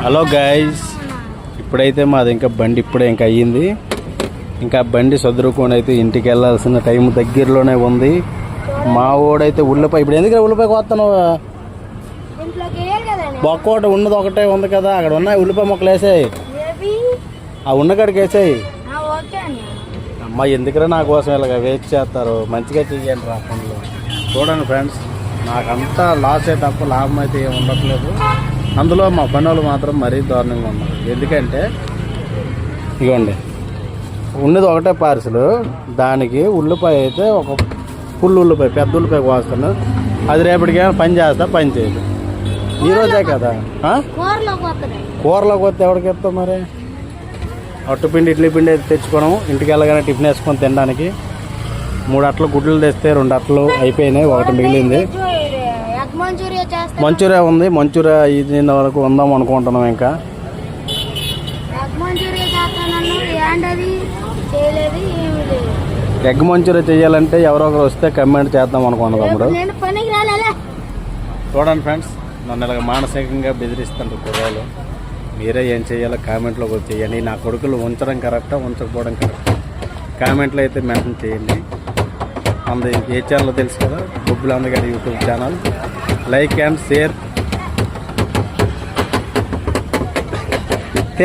Hello guys, ఇప్పుడైతే మాది ఇంకా బండి ఇప్పుడే ఇంకా అయ్యింది. ఇంకా బండి సదురుకొని అయితే ఇంటికి వెళ్ళాల్సిన టైం దగ్గరలోనే ఉంది. మా ఓడైతే ఉల్లిపాయ, ఇప్పుడు ఎందుకు ఉల్లిపాయ కోస్తాను? బొక్కోట ఉన్నది ఒకటే ఉంది కదా, అక్కడ ఉన్నాయి ఉల్లిపాయ మొక్కలు వేసాయి, ఆ ఉన్నకాడికి వేసాయి. అమ్మ ఎందుకురా నా కోసం ఇలాగ వెయిట్ చేస్తారు, మంచిగా చెయ్యండి రా పనులు. చూడండి ఫ్రెండ్స్, నాకంతా లాసే తప్ప లాభం అయితే ఏమి ఉండట్లేదు. అందులో మా పనులు మాత్రం మరీ దారుణంగా ఉన్నారు. ఎందుకంటే ఇదిగోండి, ఉన్నది ఒకటే పార్సల్, దానికి ఉల్లిపాయ అయితే ఒక ఫుల్ ఉల్లిపాయ, పెద్ద ఉల్లిపాయ కోస్తాను. అది రేపటికేమో పని చేస్తా, పని చేయదు. ఈరోజే కదా కూరలోకి వస్తే ఎవరికి ఇస్తాం మరి? అట్టుపిండి ఇడ్లీ పిండి అయితే తెచ్చుకోవడం, ఇంటికి వెళ్ళగానే టిఫిన్ వేసుకొని తినడానికి. 3 అట్లు గుడ్లు తెస్తే 2 అట్లు అయిపోయినాయి, ఒకటి మిగిలింది. మంచూరియా ఉంది, మంచూరియా ఇది వరకు ఉందాం అనుకుంటున్నాం. ఇంకా ఎగ్ మంచూరియా చేయాలంటే ఎవరో ఒకరు వస్తే కమెంట్ చేద్దాం అనుకున్నాం తమ్ముడు. చూడండి ఫ్రెండ్స్, నన్ను ఇలాగ మానసికంగా బెదిరిస్తుంటారు కుర్రాలు. మీరే ఏం చేయాలో కామెంట్లో చేయండి. నా కొడుకులు ఉంచడం కరెక్టా, ఉంచకపోవడం కరెక్టా? కామెంట్లో అయితే మెన్షన్ చేయండి. మనది ఏ ఛానల్ తెలుసు కదా, బొబ్బులు అందగారి YouTube channel. Like and share.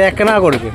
ఎక్కనా కొడుకు